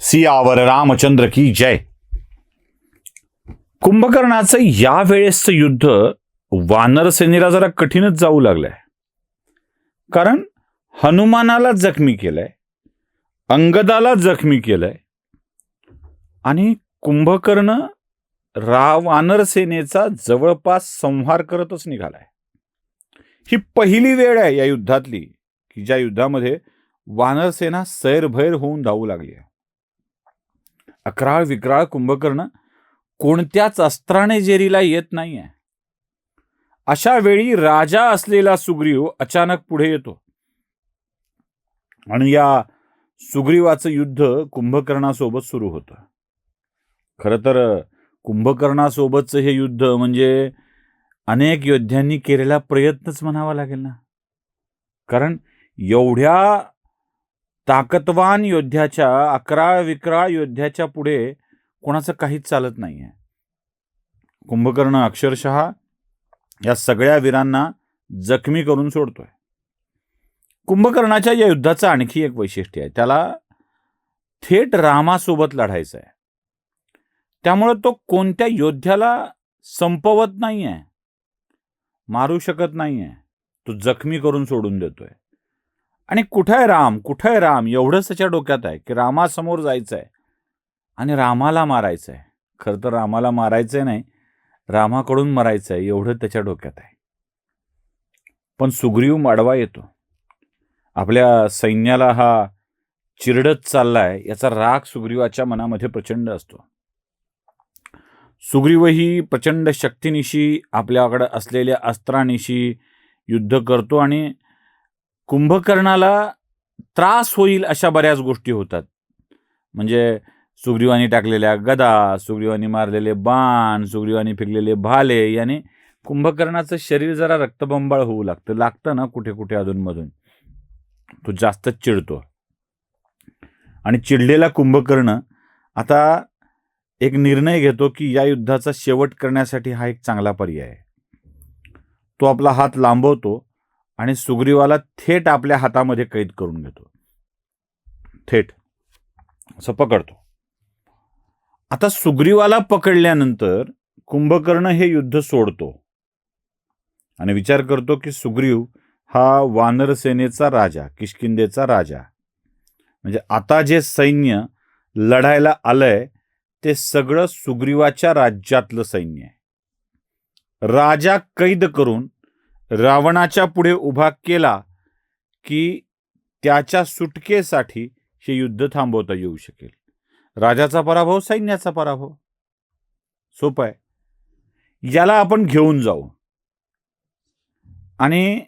सियावर रामचंद्र की जय. कुंभकर्णाचं यावेळेसचं युद्ध वानर सेनेला जरा कठीणच जाऊ लागलंय. कारण हनुमानाला जखमी केलंय, अंगदाला जखमी केलंय आणि कुंभकर्ण वानर सेनेचा जवळपास संहार करतच निघालाय. ही पहिली वेळ आहे या युद्धातली की ज्या युद्धामध्ये वानर सेना सैरभैर होऊन धावू लागली आहे. अकराळ विक्राळ कुंभकर्ण कोणत्याच अस्त्राने जेरीला येत नाहीये. अशा वेळी राजा असलेला सुग्रीव अचानक पुढे येतो आणि या सुग्रीवाचं युद्ध कुंभकर्णासोबत सुरू होतं. खरं तर कुंभकर्णासोबतचं हे युद्ध म्हणजे अनेक योद्ध्यांनी केलेला प्रयत्नच म्हणावा लागेल ना. कारण एवढ्या ताकदवान योद्ध्याच्या, अकराळ विक्राळ योद्ध्याच्या पुढे कोणाचं काहीच चालत नाहीये. कुंभकर्ण अक्षरशः या सगळ्या वीरांना जखमी करून सोडतोय. कुंभकर्णाच्या या युद्धाचं आणखी एक वैशिष्ट्य आहे, त्याला थेट रामासोबत लढायचं आहे. त्यामुळे तो कोणत्या योद्ध्याला संपवत नाहीये, मारू शकत नाहीये, तो जखमी करून सोडून देतोय. आणि कुठे आहे राम एवढंच त्याच्या डोक्यात आहे की रामासमोर जायचं आहे आणि रामाला मारायचं आहे. खरं तर रामाला मारायचंय नाही, रामाकडून मरायचं आहे एवढं त्याच्या डोक्यात आहे. पण सुग्रीव माडवा येतो. आपल्या सैन्याला हा चिरडत चाललाय याचा राग सुग्रीवाच्या मनामध्ये प्रचंड असतो. सुग्रीवही प्रचंड शक्तीनिशी, आपल्याकडे असलेल्या अस्त्रानिशी युद्ध करतो आणि कुंभकर्णाला त्रास होईल अशा बऱ्याच गोष्टी होतात. म्हणजे सुग्रीवानी टाकलेल्या गदा, सुग्रीवानी मारलेले बाण, सुग्रीवानी फेकलेले भाले याने कुंभकर्णाचं शरीर जरा रक्तबंबाळ होऊ लागतं ना कुठे कुठे अधूनमधून. तो जास्तच चिडतो आणि चिडलेला कुंभकर्ण आता एक निर्णय घेतो की या युद्धाचा शेवट करण्यासाठी हा एक चांगला पर्याय आहे. तो आपला हात लांबवतो आणि सुग्रीवाला थेट आपल्या हातामध्ये कैद करून घेतो. थेट असं पकडतो. आता सुग्रीवाला पकडल्यानंतर कुंभकर्ण हे युद्ध सोडतो आणि विचार करतो की सुग्रीव हा वानर सेनेचा राजा, किष्किंधेचा राजा, म्हणजे आता जे सैन्य लढायला आलंय ते सगळं सुग्रीवाच्या राज्यातलं सैन्य आहे. राजा कैद करून रावणाच्या पुढे उभा केला की त्याच्या सुटकेसाठी हे युद्ध थांबवता येऊ शकेल. राजाचा पराभव, सैन्याचा पराभव, सोपं आहे. याला आपण घेऊन जाऊ आणि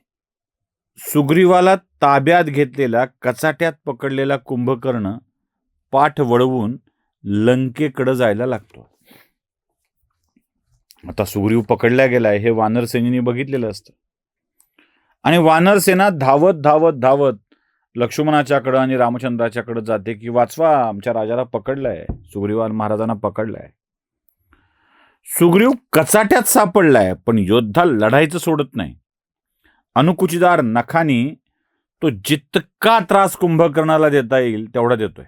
सुग्रीवाला ताब्यात घेतलेला, कचाट्यात पकडलेला कुंभकर्ण पाठ वळवून लंकेकडे जायला लागतो. आता सुग्रीव पकडला गेलाय हे वानर सेनेने बघितलेलं असतं आणि वानर सेना धावत धावत धावत लक्ष्मणाच्याकडं आणि रामचंद्राच्याकडे जाते की वाचवा, आमच्या राजाला पकडलाय, सुग्रीवान महाराजांना पकडलाय. सुग्रीव कचाट्यात सापडलाय पण योद्धा लढायचं सोडत नाही. अनुकुचीदार नखानी तो जितका त्रास कुंभकर्णाला देता येईल तेवढा देतोय.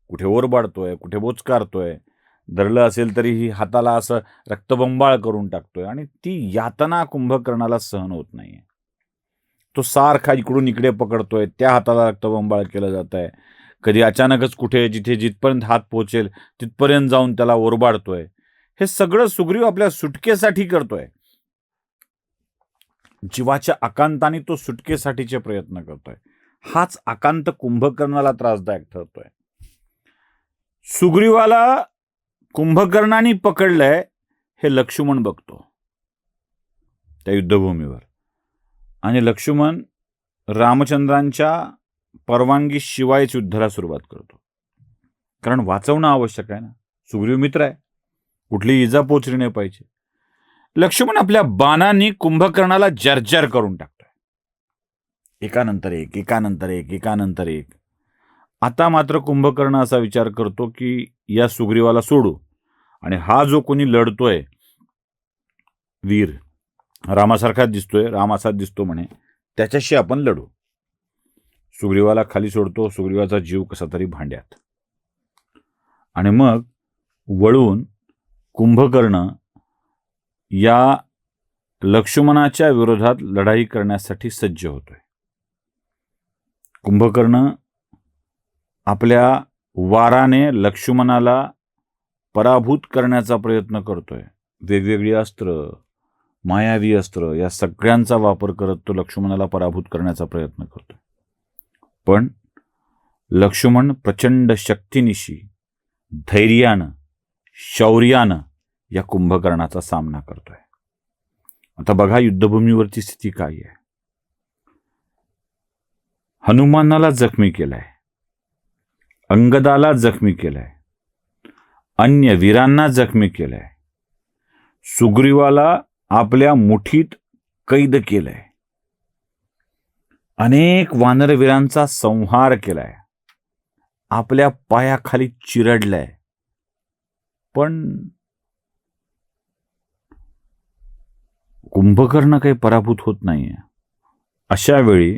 कुठे ओरबाडतोय, कुठे बोचकारतोय, धरलं असेल तरीही हाताला असं रक्तबंबाळ करून टाकतोय आणि ती यातना कुंभकर्णाला सहन होत नाहीये. तो सारखा इकडून इकडे पकडतोय, त्या हाताला रक्तबंबाळ केलं जात आहे. कधी अचानकच कुठे जिथपर्यंत हात पोहोचेल तिथपर्यंत जाऊन त्याला ओरबाडतोय. हे सगळं सुग्रीव आपल्या सुटकेसाठी करतोय. जीवाच्या आकांताने तो सुटकेसाठीचे प्रयत्न करतोय. हाच आकांत कुंभकर्णाला त्रासदायक ठरतोय. सुग्रीवाला कुंभकर्णाने पकडलंय हे लक्ष्मण बघतो त्या युद्धभूमीवर आणि लक्ष्मण रामचंद्रांच्या परवानगी शिवायच युद्धाला सुरुवात करतो. कारण वाचवणं आवश्यक आहे ना. सुग्रीव मित्र आहे, कुठली इजा पोचली नाही पाहिजे. लक्ष्मण आपल्या बाणांनी कुंभकर्णाला जर्जर करून टाकतोय, एकानंतर एक एकानंतर एक एकानंतर एक. आता मात्र कुंभकर्ण असा विचार करतो की या सुग्रीवाला सोडू आणि हा जो कोणी लढतोय वीर, रामासारखाच दिसतोय, राम असाच दिसतो म्हणे, त्याच्याशी आपण लढू. सुग्रीवाला खाली सोडतो. सुग्रीवाचा जीव कसा तरी भांड्यात. आणि मग वळून कुंभकर्ण या लक्ष्मणाच्या विरोधात लढाई करण्यासाठी सज्ज होतोय. कुंभकर्ण आपल्या वाराने लक्ष्मणाला पराभूत करण्याचा प्रयत्न करतोय. वेगवेगळी अस्त्र, मायावी अस्त्र या सगळ्यांचा वापर करत तो लक्ष्मणाला पराभूत करण्याचा प्रयत्न करतोय. पण लक्ष्मण प्रचंड शक्तीनिशी, धैर्यानं, शौर्यानं या कुंभकर्णाचा सामना करतोय. आता बघा युद्धभूमीवरची स्थिती काय आहे. हनुमानाला जखमी केलाय, अंगदाला जखमी केलाय, अन्य वीरांना जखमी केलाय, सुग्रीवाला आपल्या मुठीत कैद केलाय, अनेक वानरवीरांचा संहार केलाय, आपल्या पायाखाली चिरडलाय. पण कुंभकर्ण काही पराभूत होत नाहीये. अशा वेळी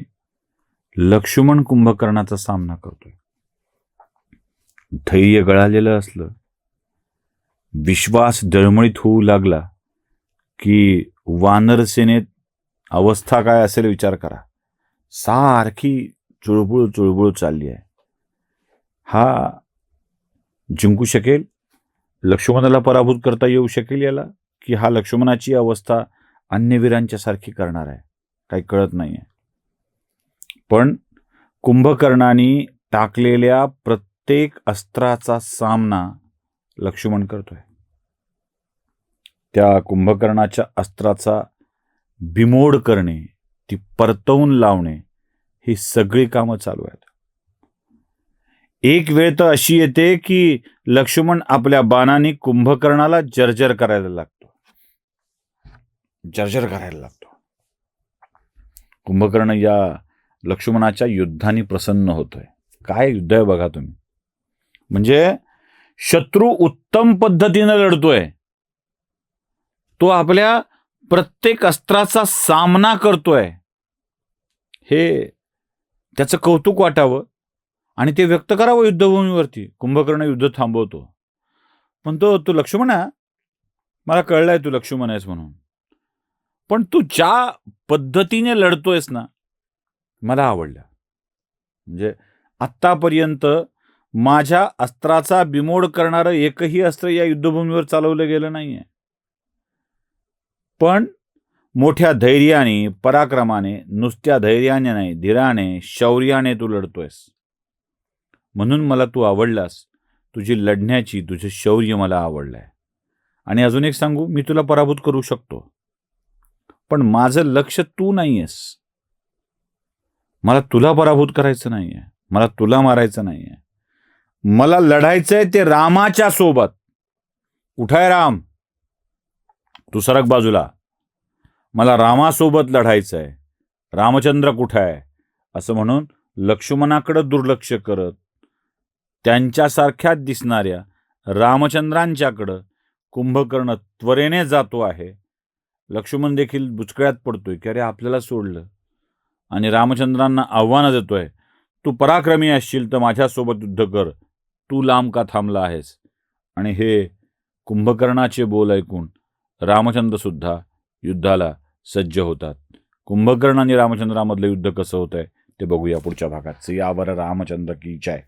लक्ष्मण कुंभकर्णाचा सामना करतोय. धैर्य गळालेलं असलं, विश्वास डळमळीत होऊ लागला की वानर सेनेत अवस्था काय असेल विचार करा. सारखी चुळबुळ चुळबुळ चालली आहे. हा जिंकू शकेल, लक्ष्मणाला पराभूत करता येऊ शकेल याला, की हा लक्ष्मणाची अवस्था अन्य वीरांच्या सारखी करणार आहे, काही कळत नाहीये. पण कुंभकर्णाने टाकलेल्या प्रत्येक अस्त्राचा सामना लक्ष्मण करतोय. त्या कुंभकर्णाच्या अस्त्राचा बिमोड करणे, ती परतवून लावणे, ही सगळी कामं चालू आहेत. एक वेळ तर अशी येते की लक्ष्मण आपल्या बाणाने कुंभकर्णाला जर्जर करायला लागतो. कुंभकर्ण या लक्ष्मणाच्या युद्धाने प्रसन्न होतोय. काय युद्ध आहे बघा तुम्ही. म्हणजे शत्रू उत्तम पद्धतीनं लढतोय, तो आपल्या प्रत्येक अस्त्राचा सामना करतोय. हे त्याचं कौतुक वाटावं आणि ते व्यक्त करावं युद्धभूमीवरती. कुंभकर्ण युद्ध थांबवतो, पण तू लक्ष्मण आहे, मला कळलंय तू लक्ष्मण आहेस म्हणून, पण तू ज्या पद्धतीने लढतोयस ना, मला आवडलं. म्हणजे आत्तापर्यंत माझ्या अस्त्राचा बिमोड करणारं एकही अस्त्र या युद्धभूमीवर चालवलं गेलं नाहीये. पण मोठ्या धैर्याने, पराक्रमाने, नुसत्या धैर्याने नाही, धीराने, शौर्याने तू लढतोयस. म्हणून मला तू आवडलास. तुझी लढण्याची, तुझे शौर्य मला आवडलंय. आणि अजून एक सांगू, मी तुला पराभूत करू शकतो, पण माझं लक्ष तू नाहीयेस. मला तुला पराभूत करायचं नाहीये, मला तुला मारायचं नाहीये. मला लढायचंय ते रामाच्या सोबत. कुठाय राम? तू सरक बाजूला. मला रामासोबत लढायचंय. रामचंद्र कुठाय? असं म्हणून लक्ष्मणाकडे दुर्लक्ष करत त्यांच्यासारख्याच दिसणाऱ्या रामचंद्रांच्याकडं कुंभकर्ण त्वरेने जातो आहे. लक्ष्मण देखील बुचकळ्यात पडतोय की अरे आपल्याला सोडलं, आणि रामचंद्रांना आव्हान देतोय, तू पराक्रमी असशील तर माझ्यासोबत युद्ध कर, तू लांब का थांबला आहेस. आणि हे कुंभकर्णाचे बोल ऐकून रामचंद्र सुद्धा युद्धाला सज्ज होतात. कुंभकर्ण आणि रामचंद्रामधलं युद्ध कसं होतंय ते बघूया पुढच्या भागात. सियावर रामचंद्र की जय.